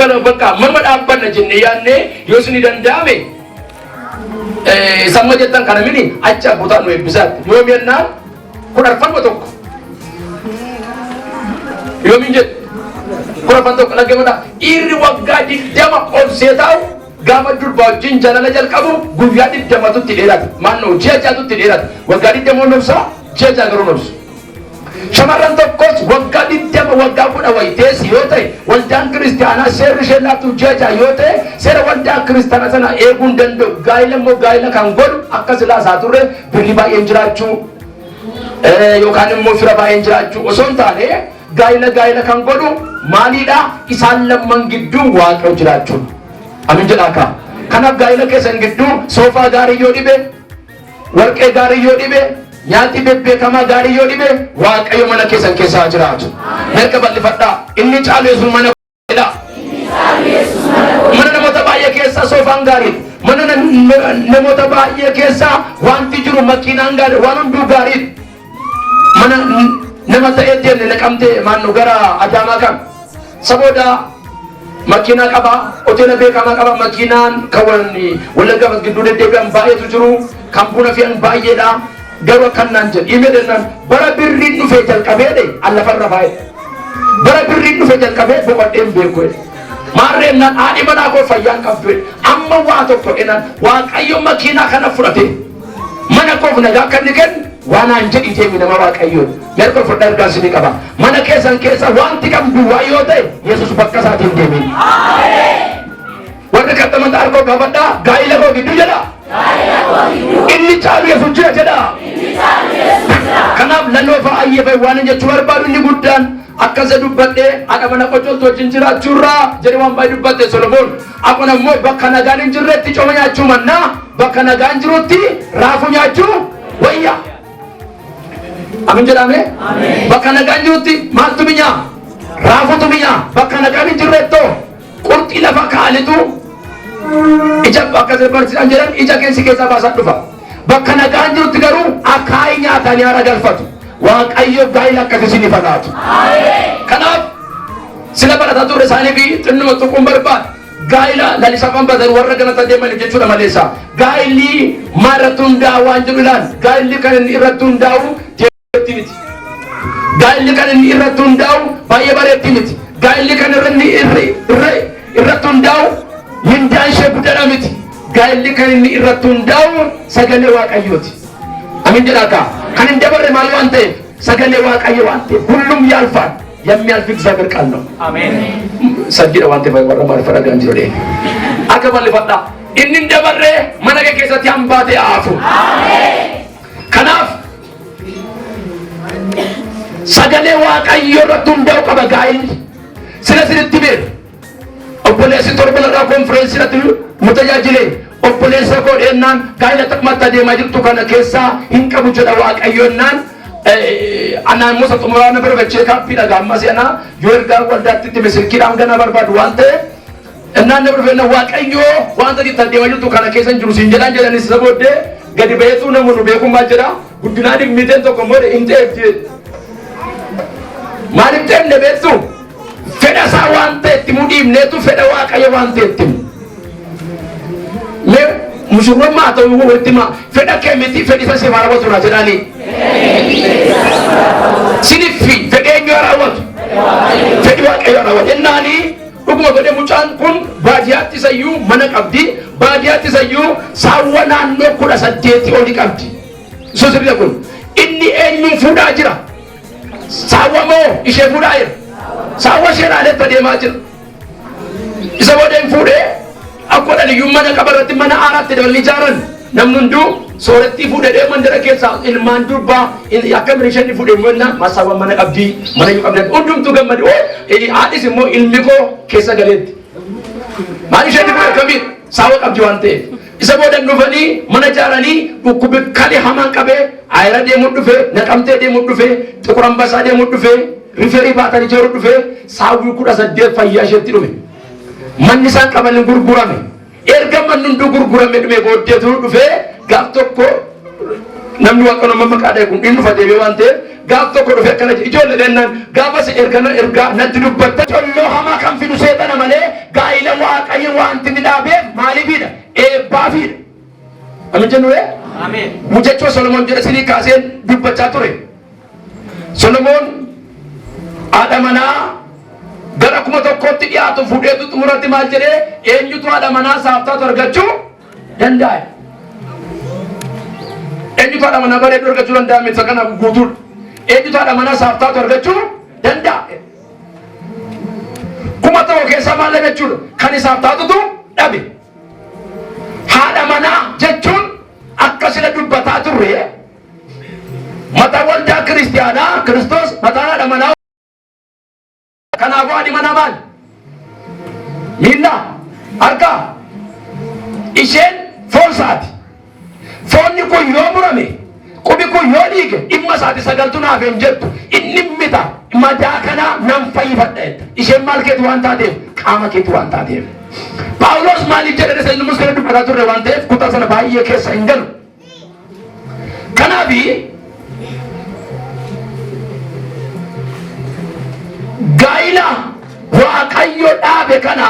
bala bakka mama dhaabbanna jenne yaanne yoo suni danda'ame samma jettan kana mini acha butaa nu eebbisaatti yoo mennaan kun arfan tokko yoo min jedhu kun arfan tokko dhaggeeffadhaa dhiirri waggaa 20 ol seetaa'u gaafa durbaa wajjin jaalala jalqabu guyyaa 20tutti dheerata maannoo ji'a 6tutti dheerata waggaa 20 nobsa ji'a 6 garuu nobsu shamarran tokkos waggaa 20 waggaa 10 wayitees yoo ta'e waldaan kiristaanaa seerri ishee laattu ji'a 6 yoo ta'e seera waldaa kiristaanaa sana eeguu hin danda'u gaa'ila immoo gaa'ila kan godhu akka silaa isaa turre birrii baay'een jiraachuu yookaan immoo fira baay'een jiraachuu osoo hin taane gaa'ila kan godhu maalidha isaan lamman gidduu waaqayyo jiraachuu amin jedhaa kanaaf gaa'ila keessan gidduu soofaa gaarii yoo dhibe warqee gaarii yoo dhibe nyaati bebbeekamaa gaarii yoo dhibe waaqayyo mana keessan keessaa jiraatu merka bal'ifadhaa inni caalu yesuus mana dha mana namoota baay'ee keessaa soofaan gaarii mana namoota baay'ee keessaa wanti jiru makiinaan gaarii waan hunduu gaarii mana nama ta'ee deemne naqamtee maannu gara adaamaa kan sabooda makiinaa qaba hoteela beekamaa qaba makiinaan kan wallagga gidduu deddeebi'an baay'eetu jiru kan buna fe'an baay'eedha garuu akkanaan jedhe hime dennaan bara birriin dhufee jalqabeedhe allafarra baay'ee bara birriin dhufee jalqabee boqodheen beeku maarreennaan haadhi manaa koo fayyaan qabdu amma waa tokko dhenaan waaqayyo makiinaa kana fudhate mana koof nagaa akka inni kennu waan aan jedhi deemi nama waaqayyoon merka fudhaa ergaa isinii qaba mana keessan keessa wanti qabdu waa yoo ta'e yesuus bakka isaatiin deemin warri qaxxamanta arkoo gaafadhaa gaa'ila koo gidduu jedha inni caalu yesuus jira jedha kanaaf lalloo fa'aayyee fa'i waan jechuu barbaadu inni guddaan akkasa dubbadhee haadha mana qocoottu wajjin jiraachuurraa jedhe waan baay'ee dubbatte Solomoon akkuma immoo bakka nagaan hin jirretti cooma nyaachuu mannaa bakka nagaan jirutti raafuu nyaachuu wayya amin jedhame bakka nagaan jirutti maaltu minyaa raafuutu minyaa bakka nagaan hin jirrettoo qurxii lafa kaalitu ija akkasa barsiisan jedhan ija keessi keessaa baasaa dhufa bakka nagaan jirutti garuu akaayii nyaatanii haara galfatu waaqayyo gaa'ila akkasii isinii fagaatu kanaaf sila barataa turre isaanii fi xinnuma tuquun barbaada gaa'ila lalisafan badan warra ganata deemanii jechuudha maleessa gaa'illi maa irratti hundaa'u waan jiru ilaal gaa'illi kan inni irratti hundaa'u jeetti miti gaa'illi kan inni irratti hundaa'u baay'ee bareetti miti gaa'illi kan irratti hundaa'u mindaan ishee guddaadha miti gaa'illi kan inni irratti hundaa'u sagalee waaqayyooti amin jedhaa kan hin dabarre maal waan ta'eef sagalee waaqayyo waan ta'eef hullum yaalfaan የሚያልፍ እግዚአብሔር ቃል ነው አሜን ሰግደ ዋንተ ባይወራ ማለት ፈራጋን ጅሮዴ አከባል ፈጣ ኢን እንደበረ መነገ ከሰት ያምባቴ አፉ አሜን ከናፍ ሰገሌ ዋቀዮ ረቱን ደው ቀበጋይል ስለዚህ ትቤር ኦፖሌስ ቶርበላ ኮንፈረንስ ለት ሙተጃጅሌ ኦፖሌስ ኮዴናን ጋይለ ተቅማታ ደማጅቱ ከነ ከሳ ይንቀቡ ጀዳ ዋቀዮናን ana musa tumura na barba ce ka fi daga amma sai ana yorga wanda titi misirki dan gana barbadu wante enna na barba na waqayyo wanda di tade wajtu kana kesan jiru sin jadan jadan sabode gadi beetu na munu be kuma jira gudina dik miten to ko mode inte fje malik ten ne beetu feda sa wante timudim ne tu feda waqayyo wante tim me mushurma ma to wo wetima feda kemiti fedi sa se marabo tuna jadani sinifi fedeenyo rawat fedi waaqayyo rawat ennaani dhuguma godhe mucaan kun baadiyyaatti sayyuu mana qabdi baadiyyaatti sayyuu saawwa naannoo 18 oli qabdi sosirra kun inni eenyuun fuudhaa jira saawwa moo ishee fuudhaa jira saawwa sheenaaletti adeemaa jira isa boodeen fuudhee akkoo dhaliyyuu mana qabarratti mana aaraatti dabalni ijaaran namni hunduu sooretti fuudhee mandara keessa ilmaan durbaa akka mirishanni fuudhee mo'annaa masaawwan mana qabdii mana yoo qabdan hundumtuu gammadu haadhis immoo ilmi koo keessa galeetti maal isheen fuudhee kamiin saawwa qabdi waan ta'eef isa boodan dhufanii mana ijaaranii dhukkubi kali hamaan qabee ayira deemuu dhufee naqamtee deemuu dhufee xiqur ambasaa deemuu dhufee riferii baatanii ijaaruu dhufee saawwii 18 fayyaa isheetti dhume manni isaan qaban gurgurame erga manni hunduu gurgurame dhume booddeetu dhufee gaaf tokko namni waaqano maqaa dhae kun inni dhufa deebee waan ta'eef gaaf tokko dhufee kana ijoollee dhennan gaafa si ergaa natti dubbatta colloo hamaa kan fidu seexana malee gaa'ila waaqayyo wanti ni dhaabeef maaliifidha eebbaafidha. Amin jennuu Ameen. Mucachoo Solomoon jedha sinii kaaseen dubbachaa ture. Solomoon haadha manaa gara 1,000tti dhiyaatu fuudheetu xumuratti maal jedhee eenyutu haadha manaa saaftaatu argachuu danda'a. Eenyutu haadha manaa bareedu argachuu danda'a meeshaa kana guutuudha. Eenyutu haadha manaa saaftaatu argachuu danda'a. 1,000 keessaa maal jechuudha kan saaftaatutu dhabe. Haadha manaa jechuun akkasina dubbataa turre mataa waldaa kiristiyaanaa Kiristoos mataa haadha manaa. Kanaafuu haadhi manaa maal? Miilla harka isheen foon isaati. Foonni kun yoo murame qubi kun yoo dhiige dhimma isaati sagaltu naaf hin jettu inni mita madaa kana nan fayyifadha jetta. Isheen maal keetu waan taateef qaama keetu waan taateef. Paawulos maaliif jedhe isa inni muskila dubbataa turre waan ta'eef kutaa sana baay'ee keessa hin galu. Kanaafi gaa'ila waaqayyo dhaabe kana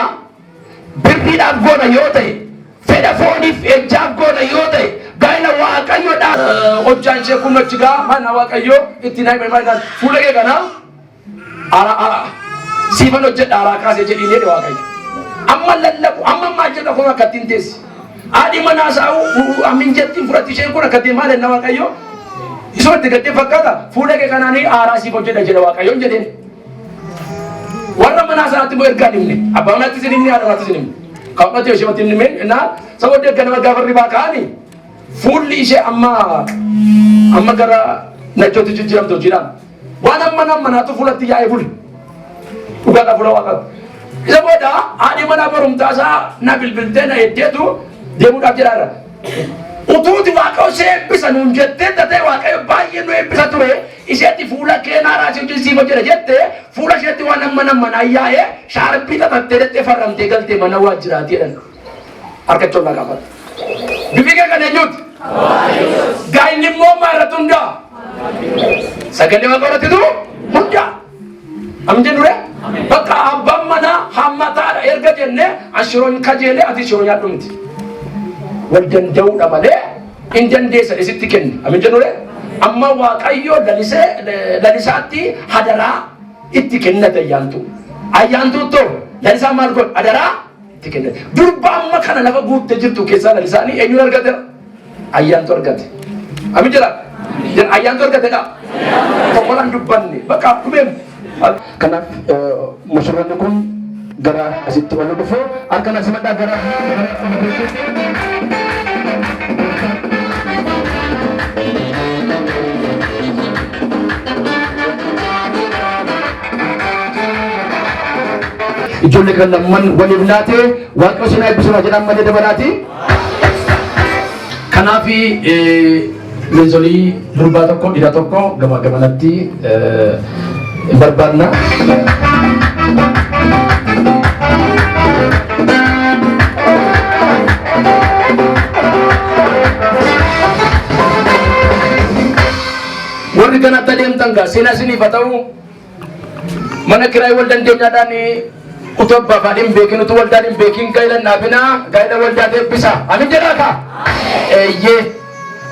birriidhaaf goona yoo ta'e fedha fooniif ejjaaf goona yoo ta'e gaa'ila waaqayyo dhaabe hojjaan ishee kun achigaa mana waaqayyo itti naayime maayidhaan fuula kee kana siifan hojjedha araa kaasee jedhiin jedhe waaqayyo amma lallabu amma maal jedha kun akkattiin teessi haadhi manaa saa'u ammin jettiin fudhatti isheen kun akkattiin maal jenna waaqayyo isuma itti gaddee fakkaata fuula kee kanaanii aaraa siif hojjedha jedha waaqayyoon jedheen. Warra mana sanatti mo ergaan himne abbaa manaatti sin himne haadha manaatti sin himne kaawwate ishee matti himne innaa sababa erga nama gaafa ribaa ka'ani fuulli ishee amma gara najjootti jijjiiramtu hojiidhaan waan amma manaatu fuulatti yaa'ee bule dhugaadhaa fuula waaqaatu isa booda haadhi mana barumtaasaa na bilbiltee na heddeetu deemuudhaaf jedhaarra utuuti waaqayyo ishee eebbisa nuun jettee tatee waaqayyo baay'ee nu eebbisa ture isheetti fuula keenaa raasii hojii siif hojjedha jettee fuula isheetti waan amma ayyaa'ee shaarbii xaxattee jettee farramtee galtee mana waajjiraatii jedhan harkachoon naa qaafata. Bifi kee kan eenyuuti? Gaa'illi immoo maa irratti hundaa? Sagalee waaqa irrattitu hundaa. Amin jennure? Bakka abbaan manaa hammataadha erga jennee ashiroon kajeelee ati shiroo nyaadhu miti. Wal danda'uudha malee hin dandeessa isitti kenni. Amin jennure? Amma waaqayyo lalisaatti hadaraa itti kennate ayyaantu. Ayyaantu too lalisaa maal godha hadaraa itti kennate. Durba amma kana lafa guuttee jirtu keessaa lalisaanii eenyuun argate? Ayyaantu argate. Amin jedha? Ayyaantu argate dha? Tokkolaan dubbanne bakka dhumeem. Kanaaf mushurranni kun gara asitti wal dhufu harkaan asimadhaa gara ijoollee kan lamman waliif laatee waaqayyo sinaa eebbisuma jedhan malee dabalaati. Kanaaf leensolii durbaa tokko dhiira tokko gama gamanatti barbaadna. Warri kanatti adeemtan gaa seenaa isiniif haa ta'u mana kiraayii wal dandeenyaadhaan utuu abbaa fi haadhiin beekin utuu waldaan hin beekin gaa'ila naafina gaa'ila waldaa eebbisa. Amin jedhaa kaa? Eeyyee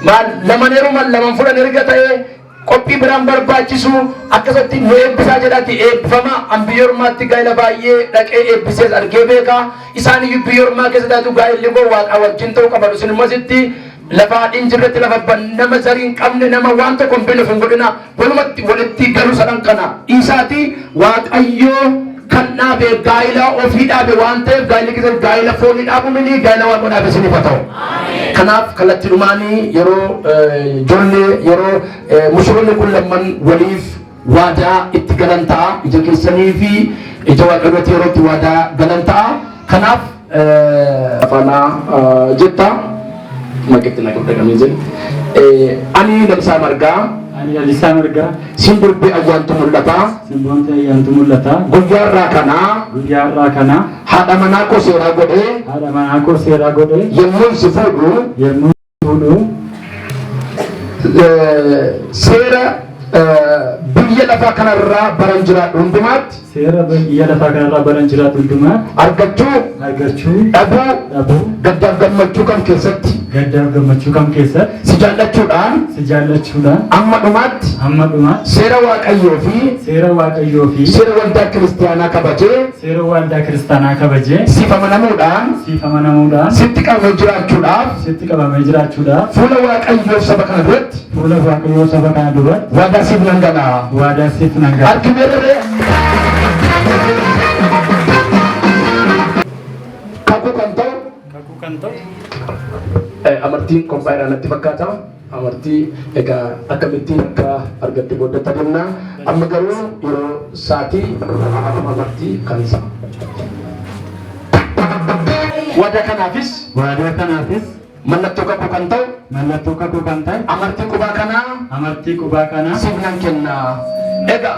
maal laman fuudhan erga ta'ee qophii biraan barbaachisu akkasatti nu eebbisaa jedhaatti eebbifama an biyya ormaatti gaa'ila baay'ee dhaqee eebbisees argee beeka isaan iyyuu biyya ormaa keessa taatu gaa'illi koo waaqa wajjin ta'uu qabatu isin masitti lafa haadhiin jirretti lafa nama zarii hin qabne nama waan tokko hin beekne of hin godhina walumatti walitti galuu sadan kana dhiisaati waaqayyoo kan dhaabe gaa'ila ofii dhaabe waan ta'eef gaa'illi keessatti gaa'ila foonii dhaabu mini gaa'ila waaqa dhaabe isiniif haa ta'u. Kanaaf kallattii dhumaanii yeroo ijoollee yeroo mushurroonni kun lamman waliif waadaa itti galan ta'a ija keessanii fi ija waaqayyooti yeroo itti waadaa galan ta'a. Kanaaf afaanaa jetta makeetti na qabda kamii jedhe ani Lalisaa Margaa. Ani Lalisaa Margaa. Simbirri ayyaantu mul'ata. Simbirri ayyaantu mul'ata. Guyyaarraa kana. Haadha manaa koo seeraa godhee. Haadha manaa koo seeraa godhee. Yemmuu si fuudhu. Seera biyya lafaa kanarraa baran jiraadhu hundumaatti seera biyya lafaa kanarraa baran jiraatu hundumaa argachuu dhabuu gaddaaf gammachuu kam keessatti si jaallachuudhaan amma dhumaatti seera waaqayyoo fi seera waldaa kiristaanaa kabajee siif amanamuudhaan sitti qabamee jiraachuudhaaf fuula waaqayyoo saba kana duratti waadaa siif nan gala argimeerree kakuu kan ta'u amartiin qophaa'eedhaan natti fakkaata. Amartii egaa akkamittiin akka argatte booddatti adeemna. Amma garuu yeroo sa'aatii amartii kan isaa. Waadaa kanaafis mallattoo kakuu kan ta'u amartii qubaa kanaa siif nan kenna. Egaa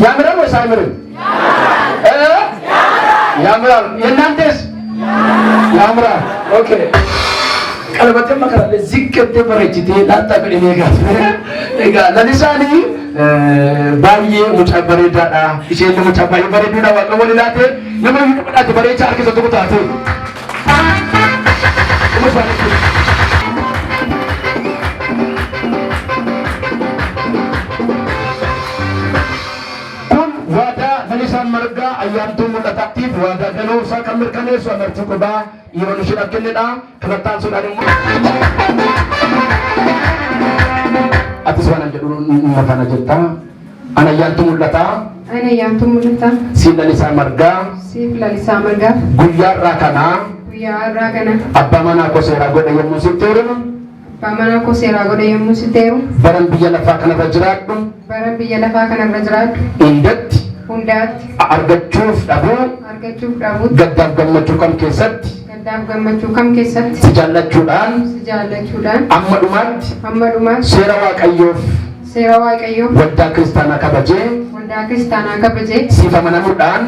ያምራል ወይስ አይምርም? ያምራል። የእናንተስ ያምራል? ኦኬ ቀለበቴን መከራለ ዝቅት በረጅቴ ላጣቀኝ ነጋት እጋ ለሊሳኒ ባዬ ሙጫ በሬዳዳ ኢሴን ሙጫ ባዬ በሬዱዳ ዋቀሞን ላቴ ነመን ይቀበዳት በሬቻ አርከሰ ተቆጣቴ marga ayyaantuu mul'ataatiif waadaa galuu isaa kan mirkaneessu amartii qubaa yeroo isheen argannedha. Kanattaan suudhaan immoo atis waan jedhu kana jetta. Ana ayyaantuu mul'ataa. Siif lalisaa margaa. Guyyaa irraa kanaa. Abbaa manaa koo seeraa godhe yommuu sitti heerumu. Baran biyya lafaa kanarra jiraadhu. Hundaatti argachuuf dhabuu gaddaaf gammachuu kam keessatti si jaallachuudhaan amma dhumaatti seera waaqayyoo waldaa kiristaanaa kabajee siif amanamuudhaan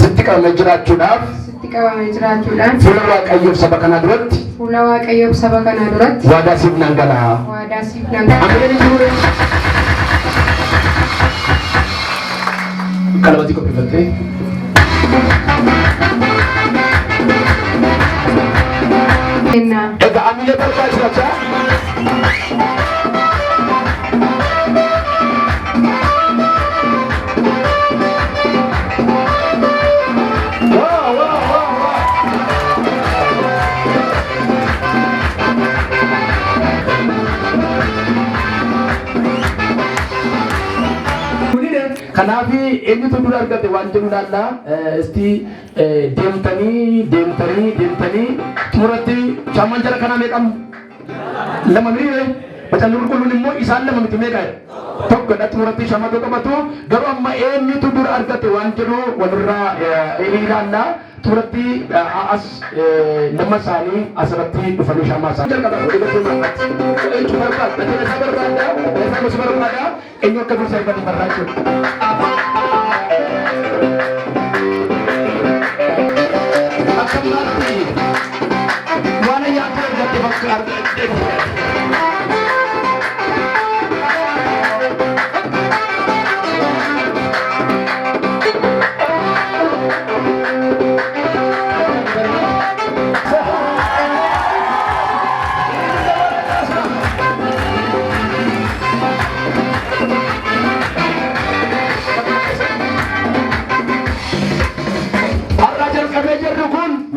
sitti qabamee jiraachuudhaaf fuula waaqayyoof saba kanaa duratti waadaa siif nan gala. Kalabati koppifattee egaa amilee barbaachisa. Kanaafi eenyutu dura argate waan jedhu ilaalla. Isti deemtanii xumuratti shaamaan jala kanaa meeqam? Lama miti macalli qulqulluun immoo isaan lama miti meeqa? Tokkodha xumuratti shaamaa qabatu. Garuu amma eenyutu dura argate waan jedhu walirraa ilaalla. Xumuratti as nama isaanii asirratti dhufanii shaamaa isaanii jalqaba. Eenyu akka dursa irratti barraachuu. Akkamitti waan ayyaana irratti bakka argatte.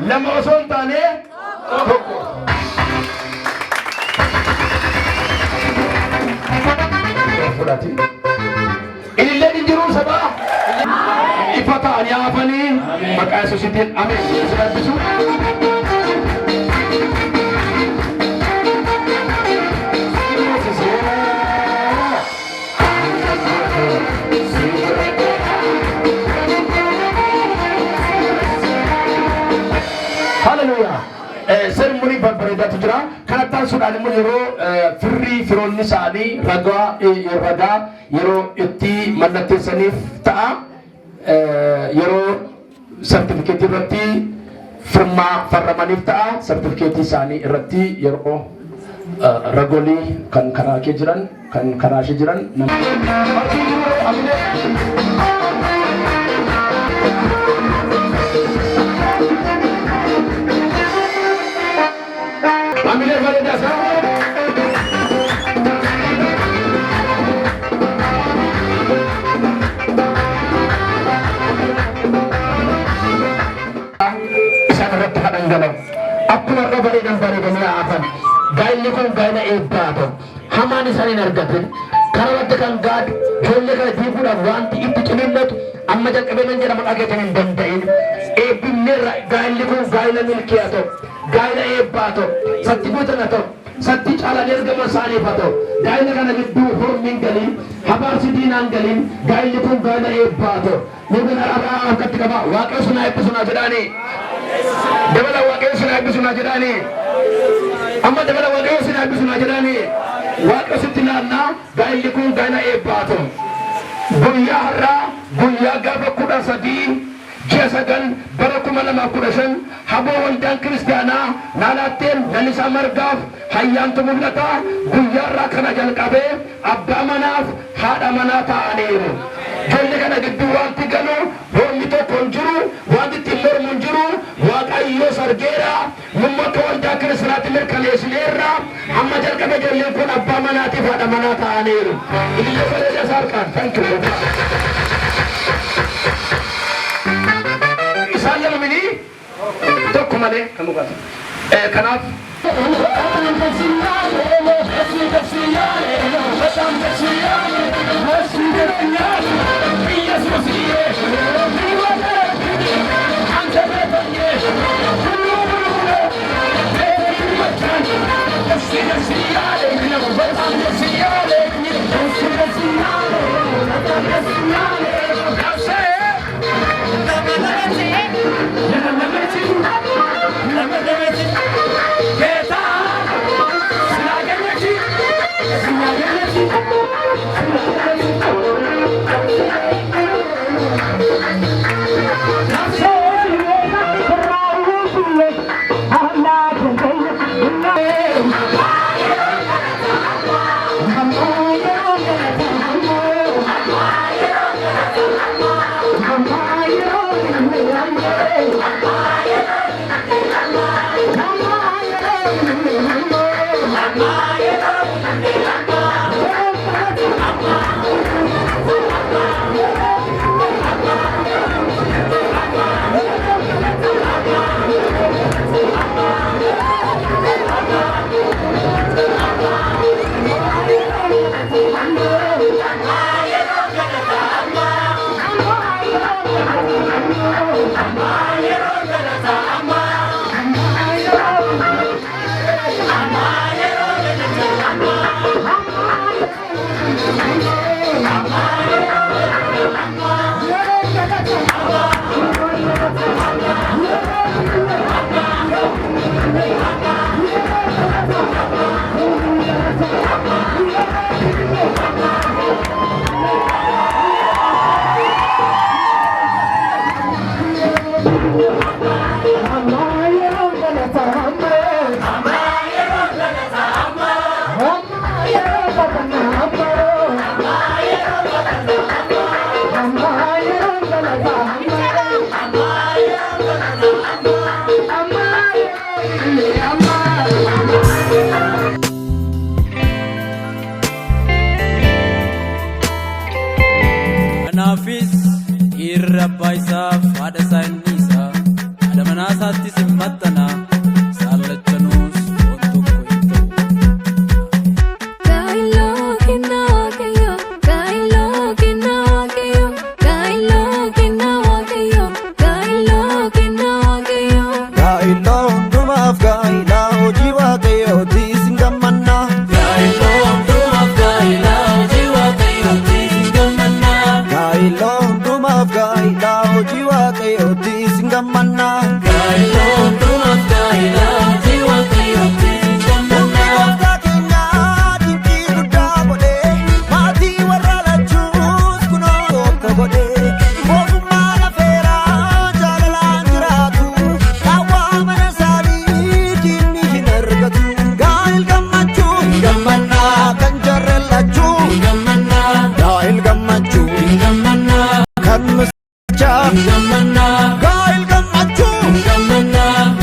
Lama osoo hin taane tokko. Ililleen hin jiru sabaa ifa ta'anii hafanii maqaa Yesuusiitiin ameen jedhu Hallelujah. Sermoni barbareedaatu jira. Kanattaan suudhaan immoo yeroo firoonni isaanii ragaa yeroo itti mallatteessaniif ta'a. Yeroo sartifikeetii irratti firmaa farramaniif ta'a sartifikeetii isaanii irratti yeroo ragolii kan karaa kee jiran kan karaa ishee jiran akkuma irra bareedan bareedanii haafan gaa'illi kun gaa'ila eebbaatu hamaan isaan hin argatin karaa wadda kan gaadu ijoollee kana diiguudhaaf wanti itti cimillatu amma jalqabee nan jedhamu dhageetan hin danda'in eebbinneerra gaa'illi kun gaa'ila milkiyaa ta'u gaa'ila eebbaa ta'u satti guutana ta'u satti caalaan ergama isaaniif haa ta'u gaa'ila kana gidduu hormiin galiin habaarsi diinaan galiin gaa'illi kun gaa'ila eebbaa ta'u nugana rabaa harkatti qaba waaqayyo sunaa eebbisunaa jedhaanii dabala waaqayyo sinaa eebbisuna jedhaanii amma dabala waaqayyo sinaa eebbisuna jedhaanii waaqayyo sitti naannaa gaa'illi kun gaa'ila eebbaa ta'u guyyaa har'aa guyyaa gaafa 13 ji'a 9 bara 2015 haboo waldaan kiristaanaa naalaatteen lalisaa margaaf hayyaantu mul'ata guyyaa irraa kana jalqabee abbaa manaaf haadha manaa ta'aniiru ijoollee kana gidduu wanti galu boonni tokko hin jiru wanti ittiin mormu hin jiru waaqayyo sargeera numma akka waldaa kiristaanaatti mirkaneessineerra amma jalqabe ijoolleen kun abbaa manaatiif haadha manaa ta'aniiru illee bareeda isaa harkaan tankiru isaan lama minii tokko malee kan mukata kanaaf Nafis irrabba isaaf haadha isaa inni isaa haadha manaa isaattis hin maxxana saallachanuus waan tokko hin ta'u. Gaa'ilaa hundumaaf gaa'ilaa hojii waaqayyooti isin gammanna.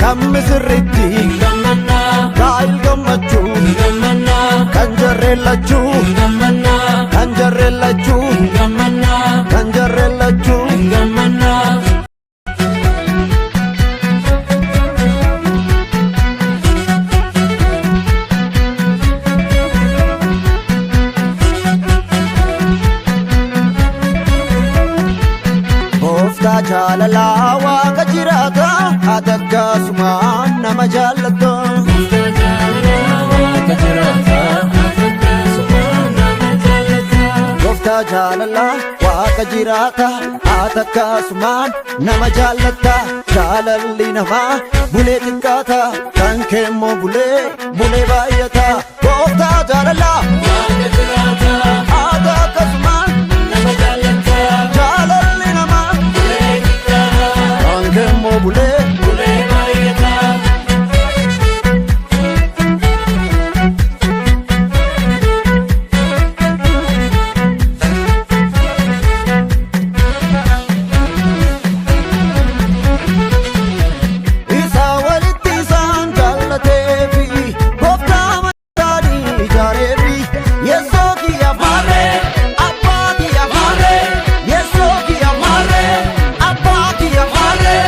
namni sirriitti gaa'il gammachuu kan jarreen lachuu kan jarreen lachuu kan jarreen lachuu jaalala waaqa jiraata ati akkasumaan nama jaallata gooftaa jaalala waaqa jiraata ati akkasumaan nama jaallata jaalalli namaa bulee xiqqaata kan keemmoo bulee baay'ata gooftaa jaalala waaqa jiraata ati akkasumaan nama jaallata jaalalli namaa bulee baay'ata isa walitti isaan jaallateefi gooftaa mataanii ijaareefi yeessoo kiyya maarree abbaa kiyya maarree yeessoo kiyya maarree abbaa kiyya maarree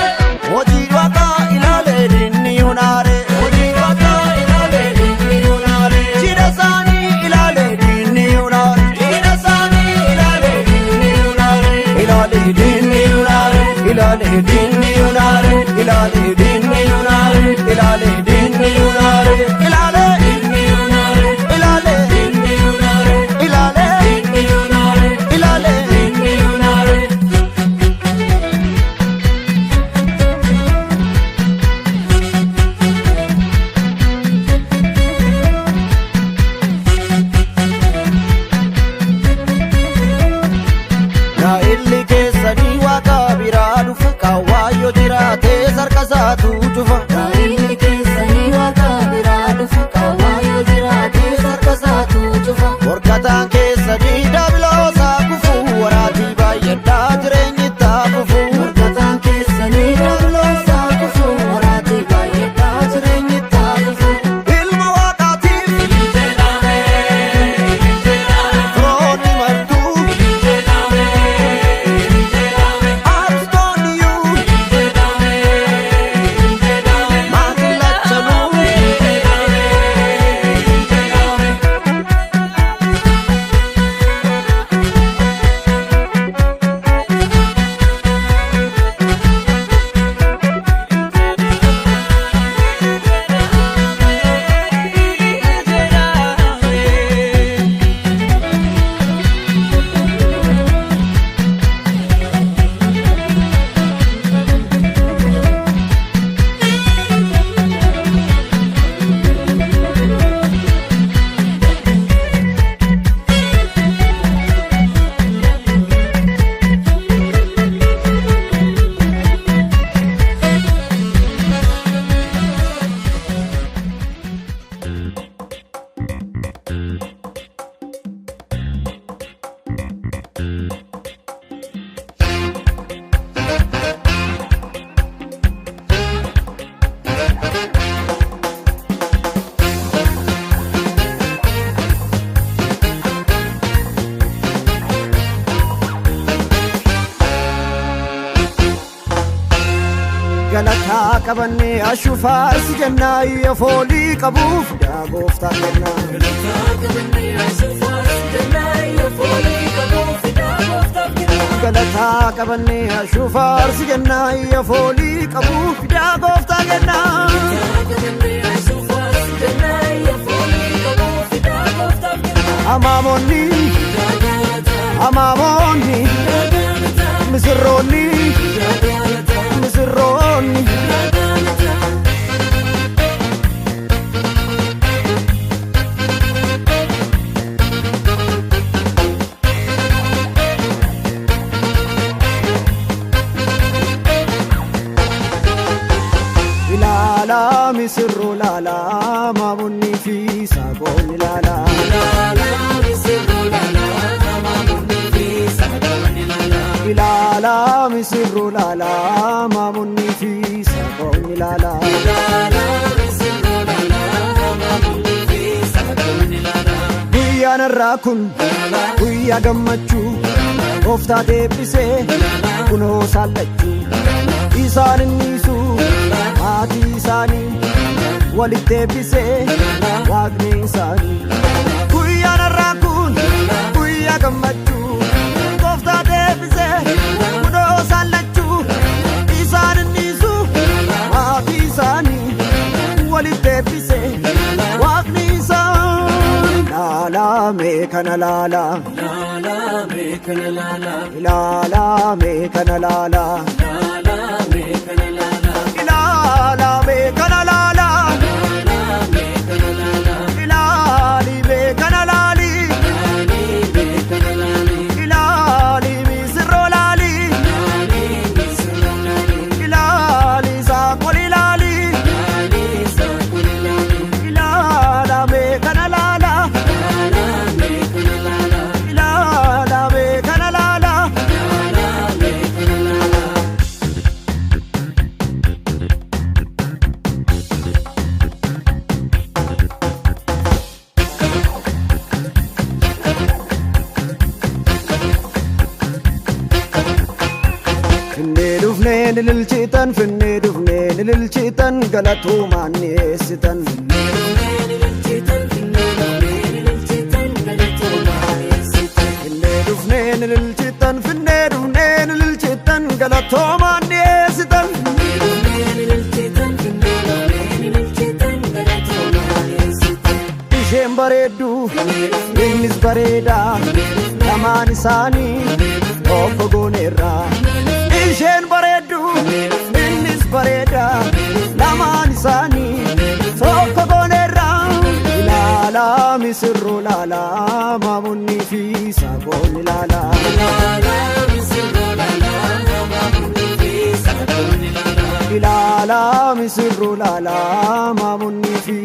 hojii waaqaa ilaalee dinni yuunaare hojii waaqaa ilaalee dinni yuunaare jidha isaanii ilaalee dinni yuunaare jidha isaanii ilaalee dinni yuunaare ilaalee dinni yuunaare ilaalee dinni yuunaare ilaalee dinni yuunaare ilaalee dinni yuunaare ilaalee dinni yuunaare ilaalee dinni yuunaare ilaalee dinni yuunaare ilaalee dinni yuunaare Illi keessanii waaqa biraa dhufa kaawwaayyo jiraatee sarka isaatu cufa. Illi keessanii waaqa biraa dhufa kaawwaayyo jiraatee sarka isaatu cufa. Morkataan keessanii daabiloosaa kufu waraatii baay'adhaa jireenyi itti fufu. Morkataan keessanii daabiloosaa kufu waraatii baay'adhaa jireenyi itti fufu. Ilma waaqaatiif firoonni martuu. galataa qabannee ashufaarsi jennaa iyya foolii qabuuf yaa gooftaa kennaa. Galataa qabannee ashufaarsi jennaa iyya foolii qabuuf yaa gooftaa kennaa. Galataa qabannee ashufaarsi jennaa iyya foolii qabuuf yaa gooftaa kennaa. Galataa qabannee ashufaarsi jennaa iyya foolii qabuuf yaa gooftaa kennaa. Amaamonni amaamonni misirroonni misirroonni. Ilaala misirroo laala maamonni fi saaqonni laala. Ilaala misirroo laala maamonni fi saaqonni laala. Ilaala misirroo laala maamonni fi saaqonni ilala. Guyyaan irraa kun guyyaa gammachuu gooftaa deebisee kunoo saallachuu isaan innisu maatii isaanii walitti deebisee waaqni isaanii. Guyyaan irraa kun guyyaa gammachuu gooftaa deebisee kunoo saallachuu isaan innisu maatii isaanii walitti deebisee waaqni isaanii. Lala me kana lala, lala me kana lala, lala me kana lala, lala me kana lala, lala me kana lala, lala me kana lala, lali me kana lali, lali me kana lali, lali me sirro lali, lali me sirro lali, lali sa koli lali, lali sa koli lali, lala me kana lala. Nililchitan finne dufne nililchitan galatumaan dhiyeessitan. Finne dufne nililchitan finne dufne nililchitan galatumaan dhiyeessitan. Isheen bareeddu innis bareeda lamaan isaanii obbo gooneerraa. Isheen bareeddu innis bareeda lamaan isaanii tokko gooneerraa. Ilaala misirroo laala maamunni fi saakoon ilaala. Ilaala misirroo laala maamunni fi